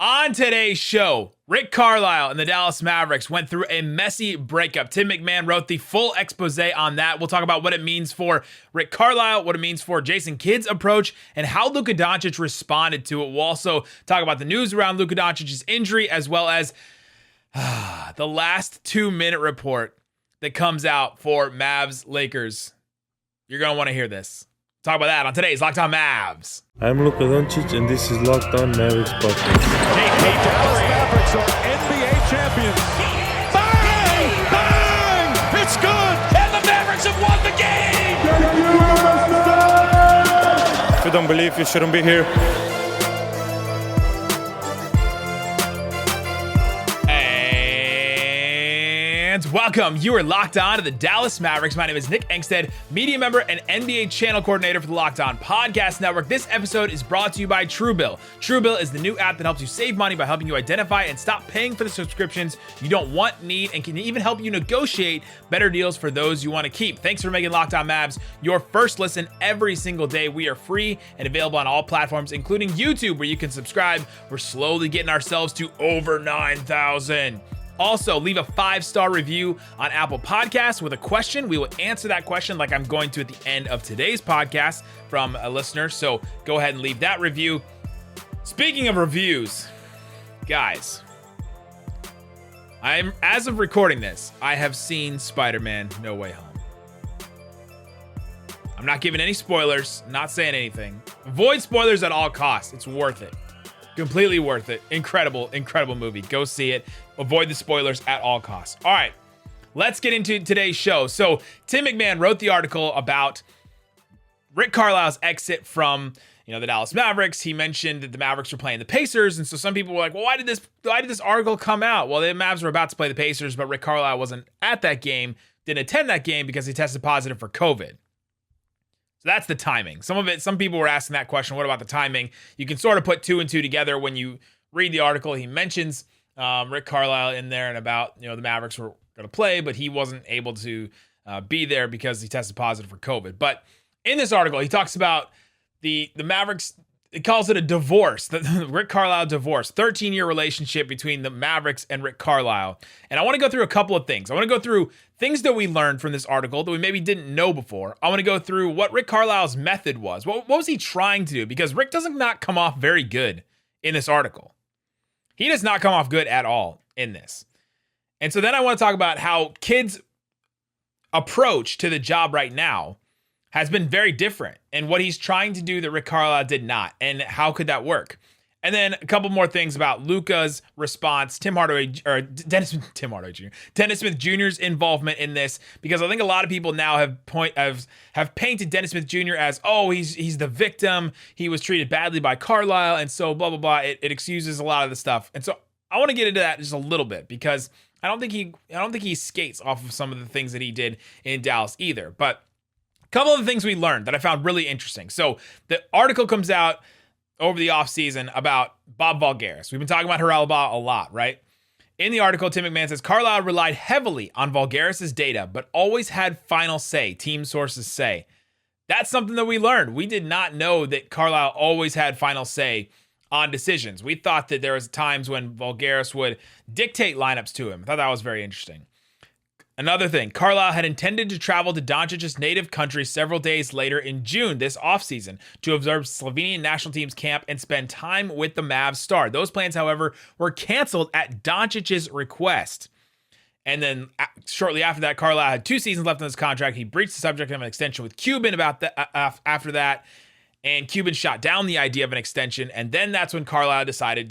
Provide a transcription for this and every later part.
On today's show, Rick Carlisle and the Dallas Mavericks went through a messy breakup. Tim MacMahon wrote the full expose on that. We'll talk about what it means for Rick Carlisle, what it means for Jason Kidd's approach, and how Luka Doncic responded to it. We'll also talk about the news around Luka Doncic's injury, as well as the last 2-minute report that comes out for Mavs Lakers. You're going to want to hear this. Talk about that on today's Locked On Mavs. I'm Luka Doncic, and this is Locked On Mavericks podcast. The Dallas Mavericks are NBA champions. Bang! Bang! It's good! And the Mavericks have won the game! If you don't believe, you shouldn't be here. And welcome. You are locked on to the Dallas Mavericks. My name is Nick Angstadt, media member and NBA channel coordinator for the Locked On Podcast Network. This episode is brought to you by Truebill. Truebill is the new app that helps you save money by helping you identify and stop paying for the subscriptions you don't want, need, and can even help you negotiate better deals for those you want to keep. Thanks for making Locked On Mavs your first listen every single day. We are free and available on all platforms, including YouTube, where you can subscribe. We're slowly getting ourselves to over 9,000. Also, leave a 5-star review on Apple Podcasts with a question. We will answer that question like I'm going to at the end of today's podcast from a listener. So go ahead and leave that review. Speaking of reviews, guys, as of recording this, I have seen Spider-Man No Way Home. I'm not giving any spoilers, not saying anything. Avoid spoilers at all costs. It's worth it. Completely worth it. Incredible movie. Go see it. Avoid the spoilers at all costs. All right, let's get into today's show. So Tim MacMahon wrote the article about Rick Carlisle's exit from the Dallas Mavericks. He mentioned that the Mavericks were playing the Pacers, and so some people were like, well, why did this article come out? Well, the Mavs were about to play the Pacers, but Rick Carlisle wasn't at that game, didn't attend that game because he tested positive for COVID. So that's the timing. Some people were asking that question. What about the timing? You can sort of put 2 and 2 together when you read the article. He mentions Rick Carlisle in there and about, the Mavericks were going to play, but he wasn't able to be there because he tested positive for COVID. But in this article, he talks about the Mavericks. It calls it a divorce, the Rick Carlisle divorce, 13-year relationship between the Mavericks and Rick Carlisle. And I want to go through a couple of things. I want to go through things that we learned from this article that we maybe didn't know before. I want to go through what Rick Carlisle's method was. What was he trying to do? Because Rick doesn't not come off very good in this article. He does not come off good at all in this. And so then I want to talk about how Kidd's approach to the job right now has been very different, and what he's trying to do that Rick Carlisle did not, and how could that work? And then a couple more things about Luka's response, Dennis Smith Jr.'s involvement in this, because I think a lot of people now have painted Dennis Smith Jr. as, he's the victim, he was treated badly by Carlisle, and so blah blah blah. It excuses a lot of the stuff, and so I want to get into that just a little bit because I don't think he skates off of some of the things that he did in Dallas either, but. Couple of things we learned that I found really interesting. So the article comes out over the offseason about Bob Voulgaris. We've been talking about Reliably a lot, right? In the article, Tim MacMahon says, Carlisle relied heavily on Voulgaris' data, but always had final say, team sources say. That's something that we learned. We did not know that Carlisle always had final say on decisions. We thought that there was times when Voulgaris would dictate lineups to him. I thought that was very interesting. Another thing, Carlisle had intended to travel to Doncic's native country several days later in June this offseason to observe Slovenian national team's camp and spend time with the Mavs star. Those plans, however, were canceled at Doncic's request. And then shortly after that, Carlisle had 2 seasons left on his contract. He breached the subject of an extension with Cuban after that, and Cuban shot down the idea of an extension. And then that's when Carlisle decided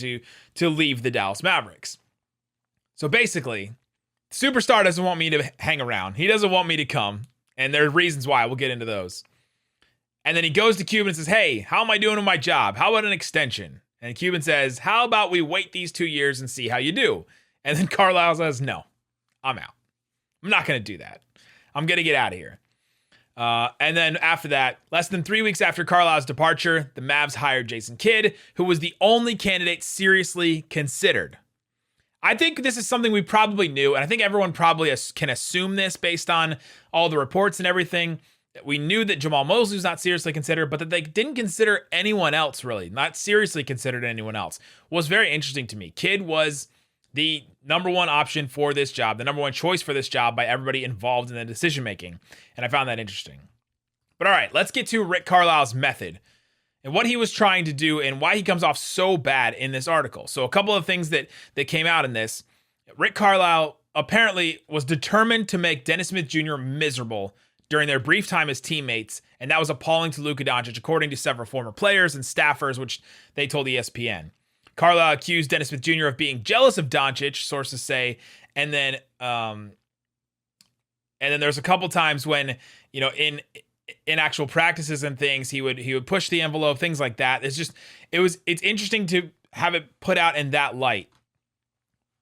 to leave the Dallas Mavericks. So basically, Superstar doesn't want me to hang around. He doesn't want me to come. And there are reasons why. We'll get into those. And then he goes to Cuban and says, hey, how am I doing with my job? How about an extension? And Cuban says, how about we wait these 2 years and see how you do? And then Carlisle says, no, I'm out. I'm not going to do that. I'm going to get out of here. And then after that, less than 3 weeks after Carlisle's departure, the Mavs hired Jason Kidd, who was the only candidate seriously considered. I think this is something we probably knew, and I think everyone probably can assume this based on all the reports and everything, We knew that Jamal Mosley was not seriously considered, but that they didn't consider anyone else, really. Not seriously considered anyone else. Was very interesting to me. Kidd was the number one option for this job, the number one choice for this job by everybody involved in the decision-making. And I found that interesting. But all right, let's get to Rick Carlisle's method and what he was trying to do and why he comes off so bad in this article. So a couple of things that came out in this. Rick Carlisle apparently was determined to make Dennis Smith Jr. miserable during their brief time as teammates, and that was appalling to Luka Doncic, according to several former players and staffers, which they told ESPN. Carlisle accused Dennis Smith Jr. of being jealous of Doncic, sources say, and then there's a couple times when, in actual practices and things, he would push the envelope, things like that. It's interesting to have it put out in that light,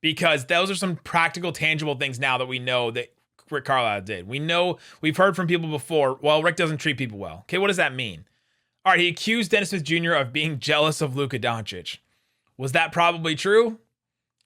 because those are some practical, tangible things now that we know that Rick Carlisle did. We've heard from people before, well, Rick doesn't treat people well. Okay, what does that mean? All right, he accused Dennis Smith Jr. of being jealous of Luka Doncic. Was that probably true?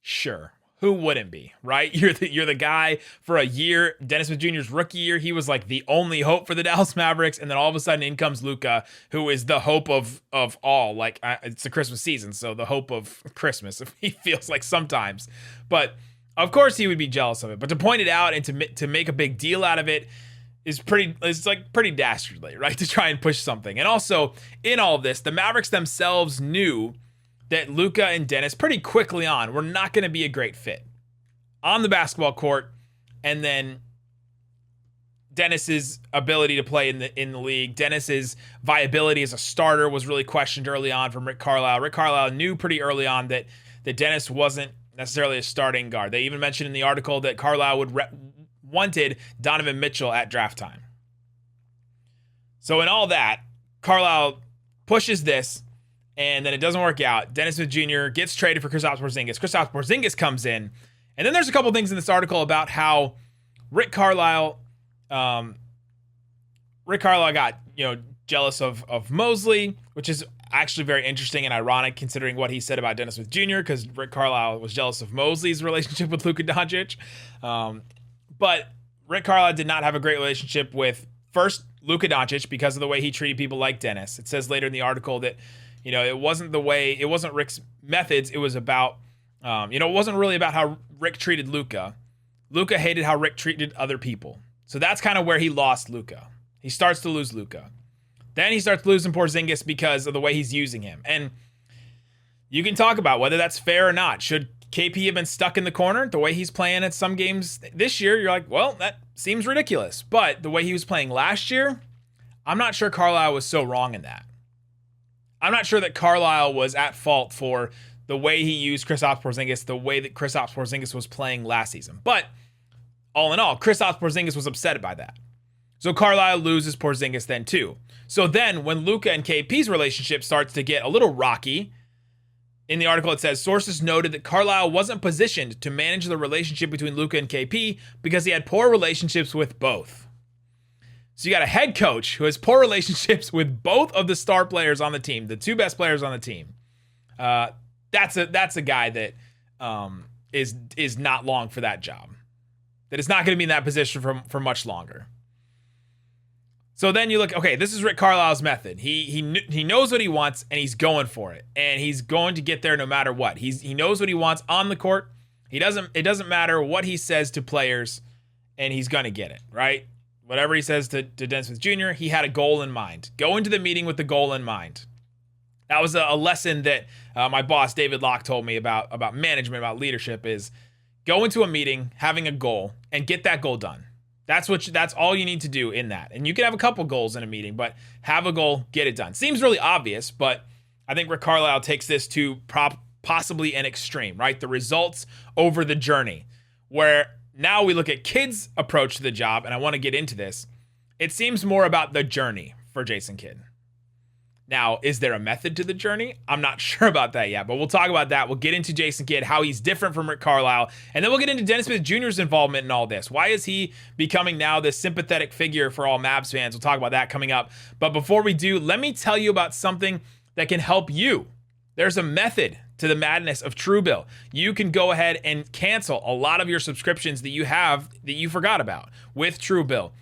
Sure. Who wouldn't be, right? You're the guy for a year. Dennis Smith Jr.'s rookie year, he was like the only hope for the Dallas Mavericks, and then all of a sudden in comes Luka, who is the hope of all. Like, it's the Christmas season, so the hope of Christmas, he feels like sometimes. But of course he would be jealous of it. But to point it out and to make a big deal out of it is pretty dastardly, right? To try and push something. And also, in all of this, the Mavericks themselves knew that Luka and Dennis pretty quickly on were not going to be a great fit on the basketball court, and then Dennis's ability to play in the league, Dennis's viability as a starter was really questioned early on from Rick Carlisle. Rick Carlisle knew pretty early on that Dennis wasn't necessarily a starting guard. They even mentioned in the article that Carlisle wanted Donovan Mitchell at draft time. So in all that, Carlisle pushes this, and then it doesn't work out. Dennis Smith Jr. gets traded for Kristaps Porzingis. Kristaps Porzingis comes in, and then there's a couple things in this article about how Rick Carlisle got jealous of Mosley, which is actually very interesting and ironic considering what he said about Dennis Smith Jr., because Rick Carlisle was jealous of Mosley's relationship with Luka Doncic. But Rick Carlisle did not have a great relationship with, first, Luka Doncic because of the way he treated people like Dennis. It says later in the article that, it wasn't Rick's methods. It was about, it wasn't really about how Rick treated Luka. Luka hated how Rick treated other people. So that's kind of where he lost Luka. He starts to lose Luka. Then he starts losing Porzingis because of the way he's using him. And you can talk about whether that's fair or not. Should KP have been stuck in the corner the way he's playing at some games this year? You're like, well, that seems ridiculous. But the way he was playing last year, I'm not sure Carlisle was so wrong in that. I'm not sure that Carlisle was at fault for the way he used Kristaps Porzingis, the way that Kristaps Porzingis was playing last season. But all in all, Kristaps Porzingis was upset by that. So Carlisle loses Porzingis then too. So then when Luka and KP's relationship starts to get a little rocky, in the article it says, sources noted that Carlisle wasn't positioned to manage the relationship between Luka and KP because he had poor relationships with both. So you got a head coach who has poor relationships with both of the star players on the team, the two best players on the team. That's a guy that is not long for that job. That is not going to be in that position for much longer. So then you look, okay, this is Rick Carlisle's method. He knows what he wants and he's going for it. And he's going to get there no matter what. He knows what he wants on the court. It doesn't matter what he says to players, and he's going to get it, right? Whatever he says to Dennis Smith Jr., he had a goal in mind. Go into the meeting with the goal in mind. That was a lesson that my boss, David Locke, told me about management, about leadership, is go into a meeting having a goal and get that goal done. That's all you need to do in that. And you can have a couple goals in a meeting, but have a goal, get it done. Seems really obvious, but I think Rick Carlisle takes this to possibly an extreme, right? The results over the journey, where now we look at Kidd's approach to the job, and I want to get into this. It seems more about the journey for Jason Kidd. Now, is there a method to the journey? I'm not sure about that yet, but we'll talk about that. We'll get into Jason Kidd, how he's different from Rick Carlisle, and then we'll get into Dennis Smith Jr.'s involvement in all this. Why is he becoming now this sympathetic figure for all Mavs fans? We'll talk about that coming up. But before we do, let me tell you about something that can help you. There's a method to the madness of Truebill. You can go ahead and cancel a lot of your subscriptions that you have that you forgot about with Truebill.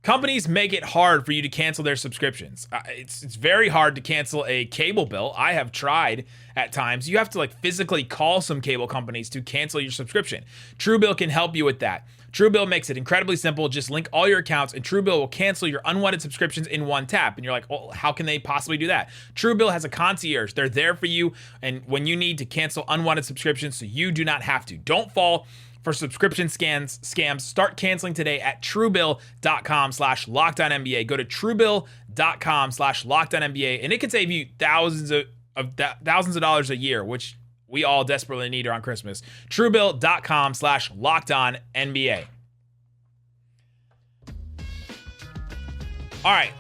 Companies make it hard for you to cancel their subscriptions. It's very hard to cancel a cable bill. I have tried at times. You have to physically call some cable companies to cancel your subscription. Truebill can help you with that. Truebill makes it incredibly simple. Just link all your accounts and Truebill will cancel your unwanted subscriptions in one tap. And you're like, oh, how can they possibly do that? Truebill has a concierge. They're there for you and when you need to cancel unwanted subscriptions so you do not have to. Don't fall for subscription scams. Start canceling today at truebill.com/LockedOnNBA. Go to truebill.com/LockedOnNBA, and it can save you thousands of dollars a year, which we all desperately need around Christmas. Truebill.com/LockedOnNBA. All right,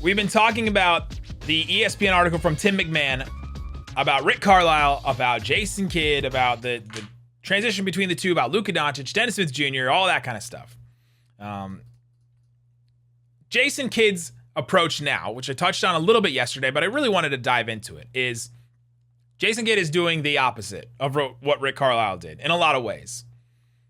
we've been talking about the ESPN article from Tim MacMahon about Rick Carlisle, about Jason Kidd, about the transition between the two, about Luka Doncic, Dennis Smith Jr., all that kind of stuff. Jason Kidd's approach now, which I touched on a little bit yesterday, but I really wanted to dive into it, is Jason Kidd is doing the opposite of what Rick Carlisle did in a lot of ways.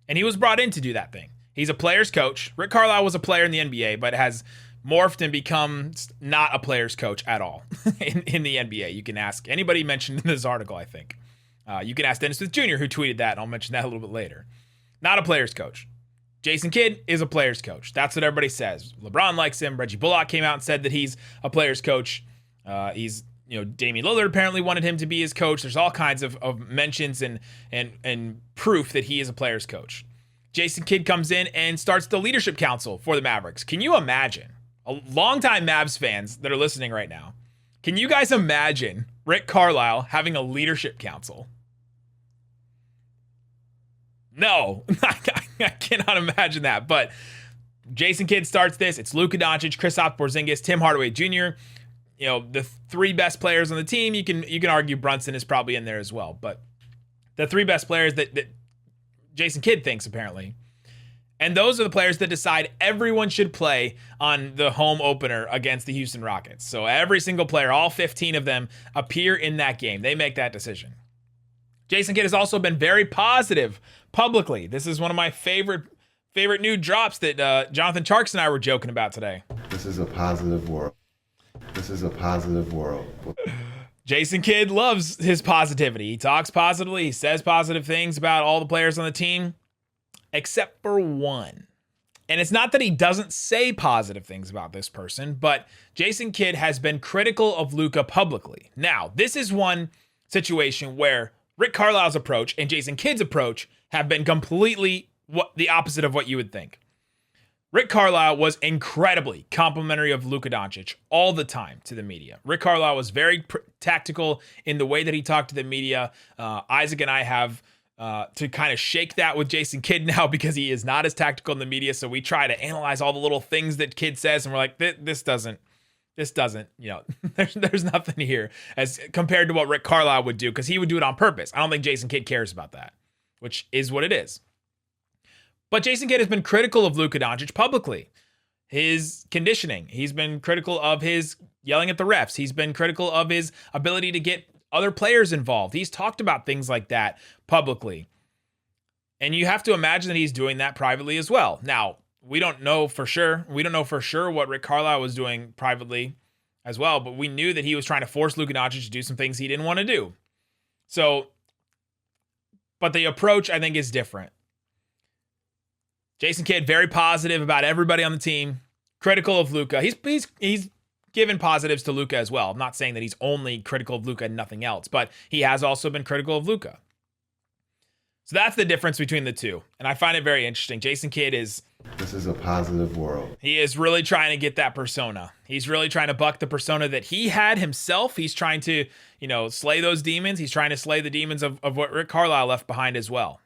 And he was brought in to do that thing. He's a player's coach. Rick Carlisle was a player in the NBA, but has morphed and become not a player's coach at all in the NBA. You can ask anybody mentioned in this article, I think. You can ask Dennis Smith Jr., who tweeted that, and I'll mention that a little bit later. Not a player's coach. Jason Kidd is a player's coach. That's what everybody says. LeBron likes him. Reggie Bullock came out and said that he's a player's coach. Damian Lillard apparently wanted him to be his coach. There's all kinds of mentions and proof that he is a player's coach. Jason Kidd comes in and starts the leadership council for the Mavericks. Can you imagine? A longtime Mavs fans that are listening right now, can you guys imagine Rick Carlisle having a leadership council? No, I cannot imagine that. But Jason Kidd starts this. It's Luka Doncic, Kristaps Porzingis, Tim Hardaway Jr. The three best players on the team. You can argue Brunson is probably in there as well. But the three best players that Jason Kidd thinks, apparently. And those are the players that decide everyone should play on the home opener against the Houston Rockets. So every single player, all 15 of them, appear in that game. They make that decision. Jason Kidd has also been very positive publicly. This is one of my favorite new drops that Jonathan Charks and I were joking about today. This is a positive world. Jason Kidd loves his positivity. He talks positively. He says positive things about all the players on the team, except for one. And it's not that he doesn't say positive things about this person, but Jason Kidd has been critical of Luka publicly. Now, this is one situation where Rick Carlisle's approach and Jason Kidd's approach have been completely the opposite of what you would think. Rick Carlisle was incredibly complimentary of Luka Doncic all the time to the media. Rick Carlisle was very tactical in the way that he talked to the media. Isaac and I have to kind of shake that with Jason Kidd now because he is not as tactical in the media. So we try to analyze all the little things that Kidd says, and we're like, this doesn't, there's nothing here as compared to what Rick Carlisle would do, because he would do it on purpose. I don't think Jason Kidd cares about that, which is what it is. But Jason Kidd has been critical of Luka Doncic publicly. His conditioning. He's been critical of his yelling at the refs. He's been critical of his ability to get other players involved. He's talked about things like that publicly. And you have to imagine that he's doing that privately as well. Now, we don't know for sure. We don't know for sure what Rick Carlisle was doing privately as well, but we knew that he was trying to force Luka Doncic to do some things he didn't want to do. So, but the approach, I think, is different. Jason Kidd, very positive about everybody on the team, critical of Luka. He's given positives to Luka as well. I'm not saying that he's only critical of Luka and nothing else, but he has also been critical of Luka. So that's the difference between the two. And I find it very interesting. Jason Kidd This is a positive world. He is really trying to get that persona. He's really trying to buck the persona that he had himself. He's trying to, slay those demons. He's trying to slay the demons of what Rick Carlisle left behind as well.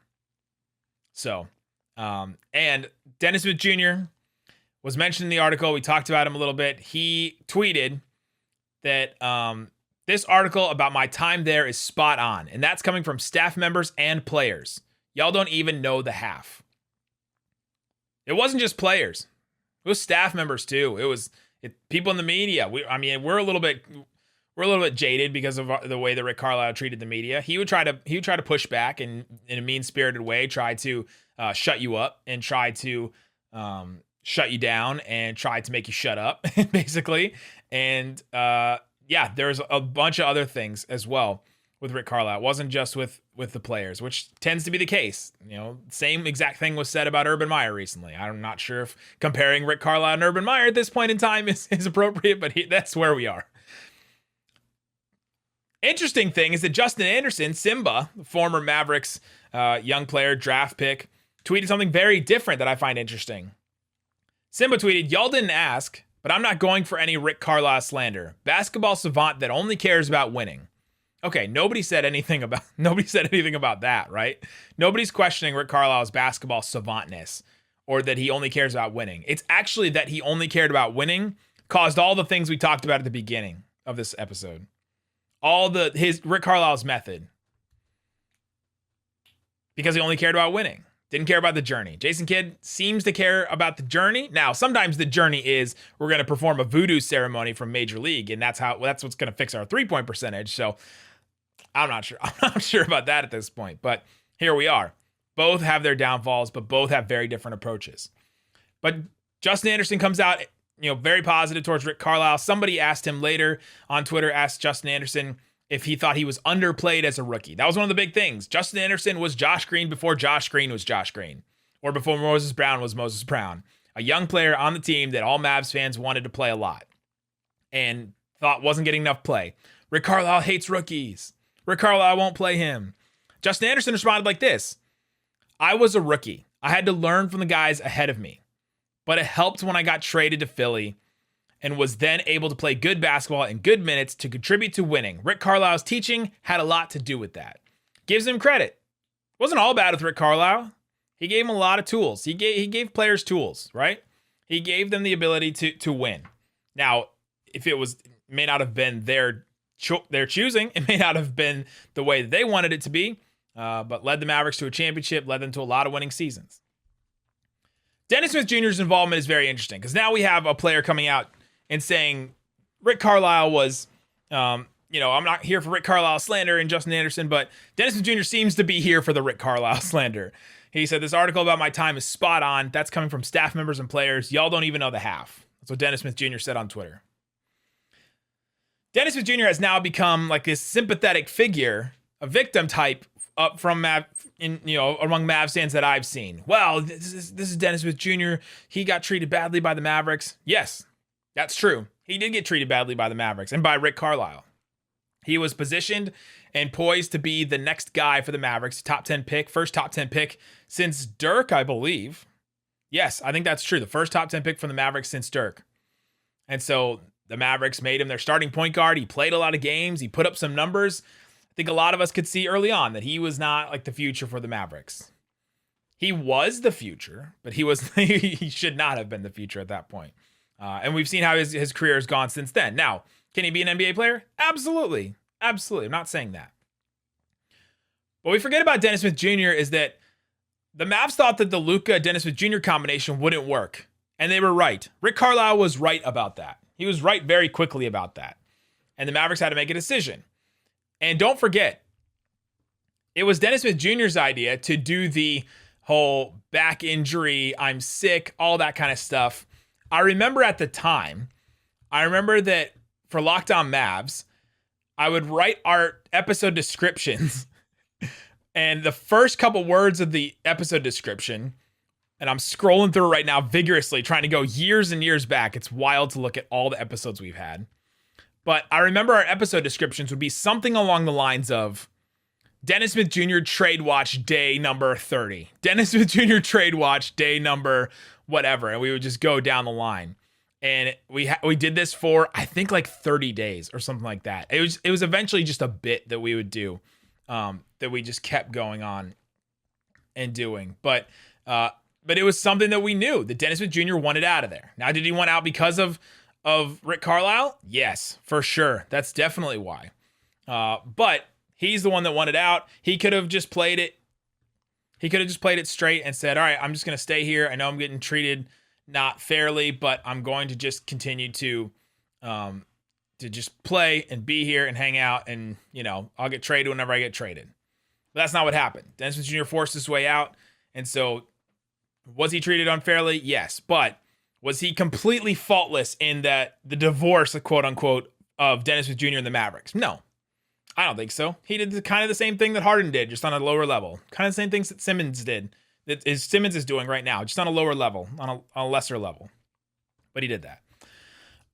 So, and Dennis Smith Jr. was mentioned in the article. We talked about him a little bit. He tweeted that this article about my time there is spot on. And that's coming from staff members and players. Y'all don't even know the half. It wasn't just players. It was staff members too. It was people in the media. We're a little bit jaded because of the way that Rick Carlisle treated the media. He would try to push back and in a mean-spirited way, try to shut you up and try to shut you down and tried to make you shut up, basically. And there's a bunch of other things as well with Rick Carlisle. It wasn't just with the players, which tends to be the case. Same exact thing was said about Urban Meyer recently. I'm not sure if comparing Rick Carlisle and Urban Meyer at this point in time is appropriate, but that's where we are. Interesting thing is that Justin Anderson, Simba, former Mavericks young player, draft pick, tweeted something very different that I find interesting. Simba tweeted, "Y'all didn't ask, but I'm not going for any Rick Carlisle slander. Basketball savant that only cares about winning." Okay, nobody said anything about that, right? Nobody's questioning Rick Carlisle's basketball savantness or that he only cares about winning. It's actually that he only cared about winning caused all the things we talked about at the beginning of this episode. His Rick Carlisle's method. Because he only cared about winning. Didn't care about the journey. Jason Kidd seems to care about the journey. Now, sometimes the journey is we're going to perform a voodoo ceremony from Major League, and that's what's going to fix our 3-point percentage. So I'm not sure. I'm not sure about that at this point. But here we are. Both have their downfalls, but both have very different approaches. But Justin Anderson comes out, very positive towards Rick Carlisle. Somebody asked him later on Twitter, asked Justin Anderson if he thought he was underplayed as a rookie. That was one of the big things. Justin Anderson was Josh Green before Josh Green was Josh Green, or before Moses Brown was Moses Brown. A young player on the team that all Mavs fans wanted to play a lot and thought wasn't getting enough play. Rick Carlisle hates rookies. Rick Carlisle won't play him. Justin Anderson responded like this: "I was a rookie. I had to learn from the guys ahead of me, but it helped when I got traded to Philly and was then able to play good basketball in good minutes to contribute to winning. Rick Carlisle's teaching had a lot to do with that." Gives him credit. It wasn't all bad with Rick Carlisle. He gave him a lot of tools. He gave players tools, right? He gave them the ability to win. Now, if it may not have been their choosing, it may not have been the way that they wanted it to be, but led the Mavericks to a championship, led them to a lot of winning seasons. Dennis Smith Jr.'s involvement is very interesting because now we have a player coming out and saying Rick Carlisle was, I'm not here for Rick Carlisle slander and Justin Anderson, but Dennis Smith Jr. seems to be here for the Rick Carlisle slander. He said, "This article about my time is spot on. That's coming from staff members and players. Y'all don't even know the half." That's what Dennis Smith Jr. said on Twitter. Dennis Smith Jr. has now become like this sympathetic figure, a victim type up from among Mavs fans that I've seen. Well, this is Dennis Smith Jr. He got treated badly by the Mavericks. Yes, that's true. He did get treated badly by the Mavericks and by Rick Carlisle. He was positioned and poised to be the next guy for the Mavericks, first top 10 pick since Dirk, I believe. Yes, I think that's true. The first top 10 pick from the Mavericks since Dirk. And so the Mavericks made him their starting point guard. He played a lot of games. He put up some numbers. I think a lot of us could see early on that he was not like the future for the Mavericks. He was the future, but he should not have been the future at that point. And we've seen how his career has gone since then. Now, can he be an NBA player? Absolutely. Absolutely. I'm not saying that. What we forget about Dennis Smith Jr. is that the Mavs thought that the Luka-Dennis Smith Jr. combination wouldn't work. And they were right. Rick Carlisle was right about that. He was right very quickly about that. And the Mavericks had to make a decision. And don't forget, it was Dennis Smith Jr.'s idea to do the whole back injury, I'm sick, all that kind of stuff. I remember at the time, that for Locked On Mavs, I would write our episode descriptions and the first couple words of the episode description, and I'm scrolling through it right now vigorously, trying to go years and years back. It's wild to look at all the episodes we've had. But I remember our episode descriptions would be something along the lines of Dennis Smith Jr. trade watch day number 30. Dennis Smith Jr. trade watch day number whatever. And we would just go down the line. And we did this for, I think, like 30 days or something like that. It was eventually just a bit that we would do, that we just kept going on and doing. But it was something that we knew that Dennis Smith Jr. wanted out of there. Now, did he want out because of Rick Carlisle? Yes, for sure. That's definitely why. But he's the one that wanted out. He could have just played it. He could have just played it straight and said, all right, I'm just going to stay here. I know I'm getting treated not fairly, but I'm going to just continue to just play and be here and hang out. And, I'll get traded whenever I get traded. But that's not what happened. Dennis Smith Jr. forced his way out. And so was he treated unfairly? Yes. But Was he completely faultless in the divorce, quote unquote, of Dennis Smith Jr. and the Mavericks? No, I don't think so. He did kind of the same thing that Harden did, just on a lower level. Kind of the same things that Simmons did, Simmons is doing right now, just on a lower level, on a lesser level. But he did that.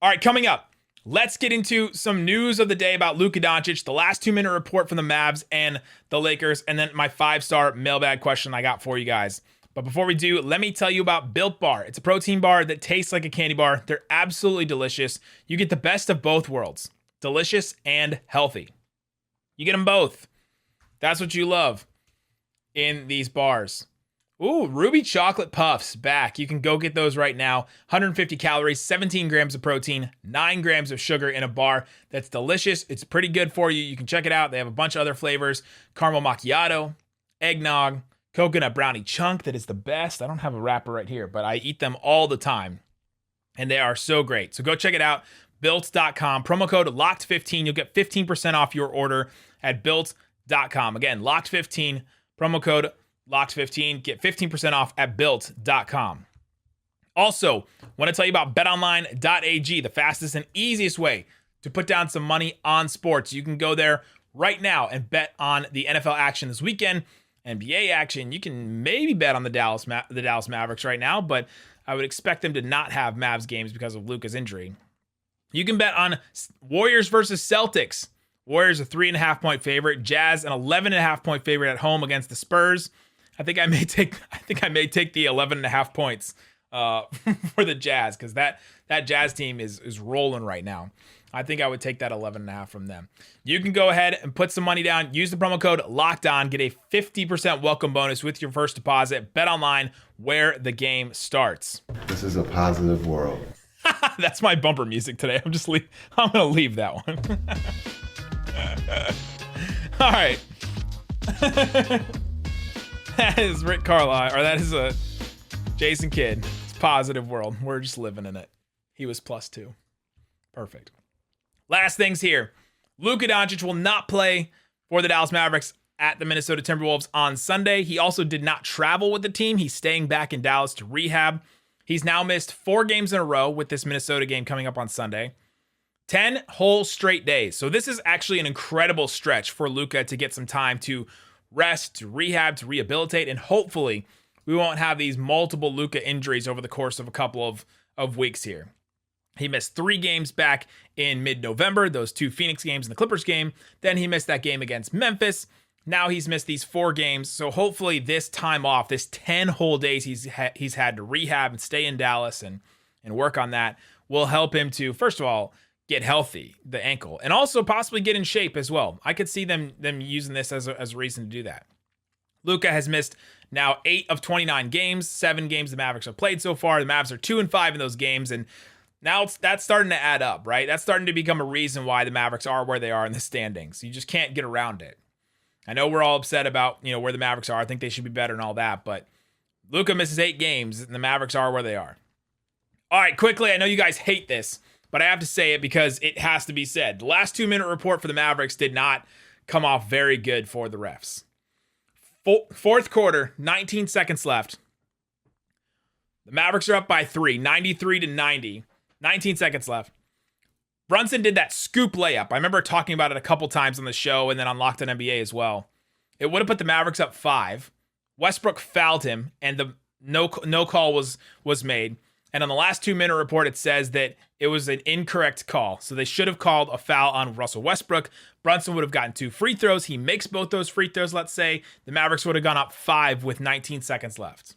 All right, coming up, let's get into some news of the day about Luka Doncic, the last 2-minute report from the Mavs and the Lakers, and then my 5-star mailbag question I got for you guys. But before we do, let me tell you about Built Bar. It's a protein bar that tastes like a candy bar. They're absolutely delicious. You get the best of both worlds, delicious and healthy. You get them both. That's what you love in these bars. Ooh, Ruby Chocolate Puffs back. You can go get those right now. 150 calories, 17 grams of protein, 9 grams of sugar in a bar. That's delicious. It's pretty good for you. You can check it out. They have a bunch of other flavors. Caramel macchiato, eggnog, coconut brownie chunk. That is the best. I don't have a wrapper right here, but I eat them all the time. And they are so great. So go check it out. Built.com. Promo code LOCKED15. You'll get 15% off your order at Built.com. Again, LOCKED15. Promo code LOCKED15. Get 15% off at Built.com. Also, want to tell you about betonline.ag, the fastest and easiest way to put down some money on sports. You can go there right now and bet on the NFL action this weekend, NBA action. You can maybe bet on the Dallas Mavericks right now, but I would expect them to not have Mavs games because of Luka's injury. You can bet on Warriors versus Celtics. Warriors a 3.5-point favorite. Jazz an 11.5-point favorite at home against the Spurs. I think I may take the 11.5 points for the Jazz, because that Jazz team is rolling right now. I think I would take that 11.5 from them. You can go ahead and put some money down. Use the promo code LOCKEDON. Get a 50% welcome bonus with your first deposit. Bet online, where the game starts. This is a positive world. That's my bumper music today. I'm going to leave that one. All right. That is Rick Carlisle, or that is a Jason Kidd. It's positive world. We're just living in it. He was +2. Perfect. Last things here. Luka Doncic will not play for the Dallas Mavericks at the Minnesota Timberwolves on Sunday. He also did not travel with the team. He's staying back in Dallas to rehab. He's now missed 4 games in a row with this Minnesota game coming up on Sunday. 10 whole straight days. So this is actually an incredible stretch for Luka to get some time to rest, to rehab, to rehabilitate, and hopefully we won't have these multiple Luka injuries over the course of a couple of weeks here. He missed 3 games back in mid-November, those 2 Phoenix games and the Clippers game. Then he missed that game against Memphis. Now he's missed these 4 games. So hopefully this time off, this 10 whole days he's had to rehab and stay in Dallas and work on that, will help him to, first of all, get healthy, the ankle, and also possibly get in shape as well. I could see them using this as a reason to do that. Luka has missed now 8 of 29 games, 7 games the Mavericks have played so far. The Mavs are 2-5 in those games, and now that's starting to add up, right? That's starting to become a reason why the Mavericks are where they are in the standings. You just can't get around it. I know we're all upset about, where the Mavericks are. I think they should be better and all that, but Luka misses 8 games and the Mavericks are where they are. All right, quickly, I know you guys hate this, but I have to say it because it has to be said. The last 2-minute report for the Mavericks did not come off very good for the refs. Fourth quarter, 19 seconds left. The Mavericks are up by 3, 93-90. 19 seconds left. Brunson did that scoop layup. I remember talking about it a couple times on the show and then on Locked On NBA as well. It would have put the Mavericks up 5. Westbrook fouled him, and the no call was made. And on the last 2-minute report, it says that it was an incorrect call. So they should have called a foul on Russell Westbrook. Brunson would have gotten 2 free throws. He makes both those free throws, let's say. The Mavericks would have gone up 5 with 19 seconds left.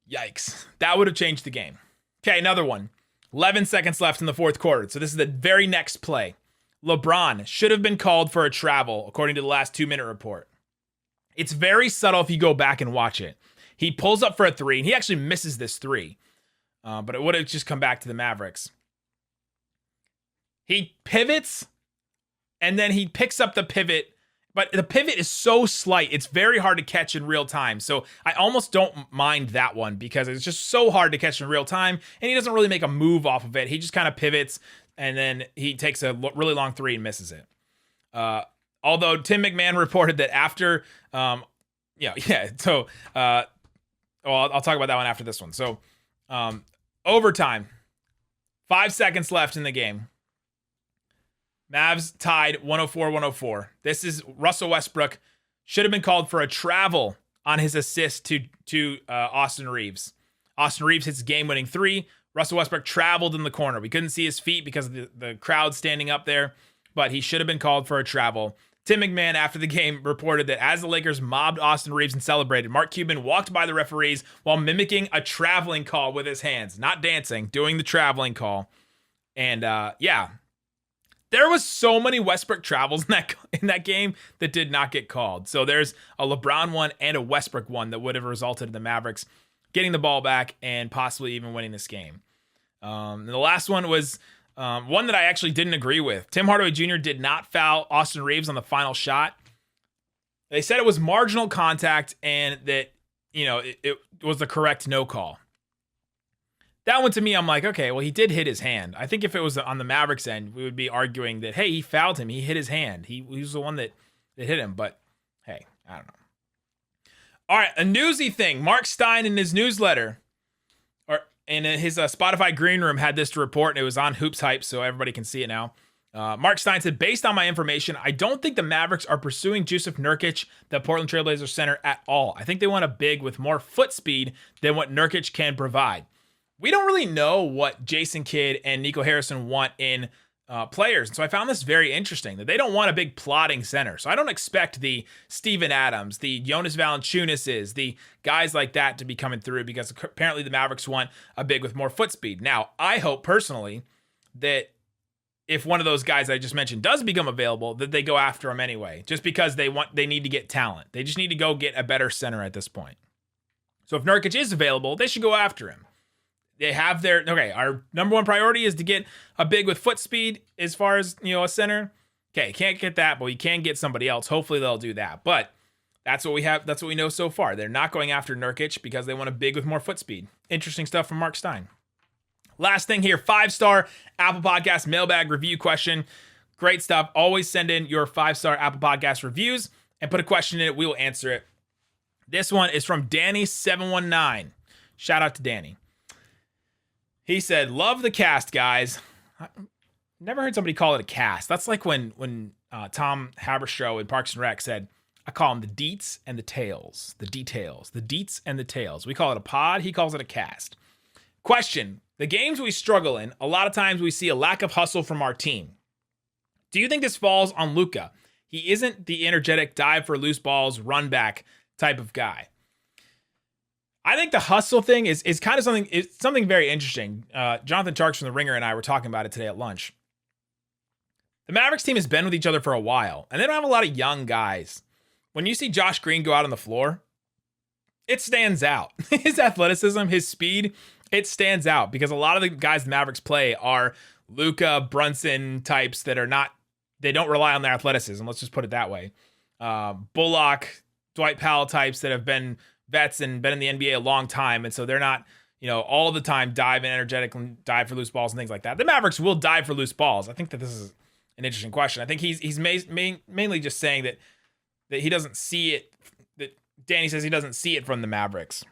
Yikes. That would have changed the game. Okay, another one. 11 seconds left in the fourth quarter. So this is the very next play. LeBron should have been called for a travel, according to the last 2-minute report. It's very subtle if you go back and watch it. He pulls up for a 3, and he actually misses this 3. But it would have just come back to the Mavericks. He pivots, and then he picks up the pivot. But the pivot is so slight, it's very hard to catch in real time. So I almost don't mind that one because it's just so hard to catch in real time. And he doesn't really make a move off of it. He just kind of pivots, and then he takes a really long 3 and misses it. Although Tim MacMahon reported that after, I'll talk about that one after this one. So, overtime, 5 seconds left in the game. Mavs tied 104-104. This is Russell Westbrook should have been called for a travel on his assist to Austin Reeves. Austin Reeves hits a game-winning three. Russell Westbrook traveled in the corner. We couldn't see his feet because of the crowd standing up there, but he should have been called for a travel. Tim MacMahon, after the game, reported that as the Lakers mobbed Austin Reeves and celebrated, Mark Cuban walked by the referees while mimicking a traveling call with his hands. Not dancing, doing the traveling call. And, there was so many Westbrook travels in that game that did not get called. So there's a LeBron one and a Westbrook one that would have resulted in the Mavericks getting the ball back and possibly even winning this game. And the last one was one that I actually didn't agree with. Tim Hardaway Jr. did not foul Austin Reeves on the final shot. They said it was marginal contact and that, it was the correct no call. That one to me, I'm like, okay, well, he did hit his hand. I think if it was on the Mavericks end, we would be arguing that, hey, he fouled him. He hit his hand. He was the one that hit him. But, hey, I don't know. All right, a newsy thing. Mark Stein in his newsletter, or in his Spotify Green Room, had this to report, and it was on Hoops Hype, so everybody can see it now. Mark Stein said, based on my information, I don't think the Mavericks are pursuing Jusuf Nurkic, the Portland Trailblazers center, at all. I think they want a big with more foot speed than what Nurkic can provide. We don't really know what Jason Kidd and Nico Harrison want in players. And so I found this very interesting, that they don't want a big plotting center. So I don't expect the Steven Adams, the Jonas Valanciunas, the guys like that to be coming through, because apparently the Mavericks want a big with more foot speed. Now, I hope personally that if one of those guys I just mentioned does become available, that they go after him anyway, just because they need to get talent. They just need to go get a better center at this point. So if Nurkic is available, they should go after him. They have our number one priority is to get a big with foot speed as far as, a center. Okay, can't get that, but we can get somebody else. Hopefully they'll do that. But that's what we have. That's what we know so far. They're not going after Nurkic because they want a big with more foot speed. Interesting stuff from Mark Stein. Last thing here, 5-star Apple Podcast mailbag review question. Great stuff. Always send in your 5-star Apple Podcast reviews and put a question in it. We will answer it. This one is from Danny719. Shout out to Danny. He said, love the cast, guys. Never heard somebody call it a cast. That's like when Tom Haberstroh in Parks and Rec said, I call them the deets and the tails. The details. The deets and the tails. We call it a pod. He calls it a cast. Question. The games we struggle in, a lot of times we see a lack of hustle from our team. Do you think this falls on Luka? He isn't the energetic dive for loose balls, run back type of guy. I think the hustle thing is kind of something very interesting. Jonathan Tjarks from The Ringer and I were talking about it today at lunch. The Mavericks team has been with each other for a while, and they don't have a lot of young guys. When you see Josh Green go out on the floor, it stands out. His athleticism, his speed, it stands out because a lot of the guys the Mavericks play are Luka, Brunson types that they don't rely on their athleticism. Let's just put it that way. Bullock, Dwight Powell types that have been vets and been in the NBA a long time, and so they're not, all the time dive and energetic and dive for loose balls and things like that. The Mavericks will dive for loose balls. I think that this is an interesting question. I think he's mainly just saying that he doesn't see it. That Danny says he doesn't see it from the Mavericks.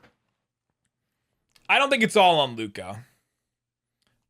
I don't think it's all on Luka,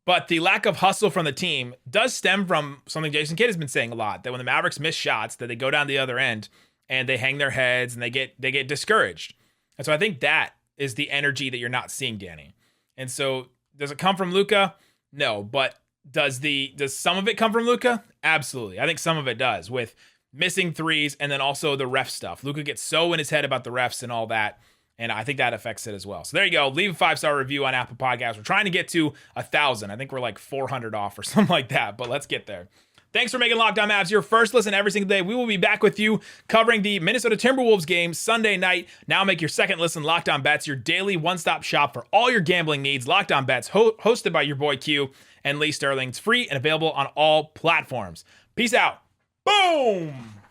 but the lack of hustle from the team does stem from something Jason Kidd has been saying a lot. That when the Mavericks miss shots, that they go down the other end and they hang their heads and they get discouraged. And so I think that is the energy that you're not seeing, Danny. And so does it come from Luka? No, but does some of it come from Luka? Absolutely. I think some of it does, with missing threes and then also the ref stuff. Luka gets so in his head about the refs and all that, and I think that affects it as well. So there you go. Leave a 5-star review on Apple Podcasts. We're trying to get to 1,000. I think we're like 400 off or something like that, but let's get there. Thanks for making Locked On Mavs your first listen every single day. We will be back with you covering the Minnesota Timberwolves game Sunday night. Now make your second listen Locked On Bets, your daily one-stop shop for all your gambling needs. Locked On Bets, hosted by your boy Q and Lee Sterling. It's free and available on all platforms. Peace out. Boom!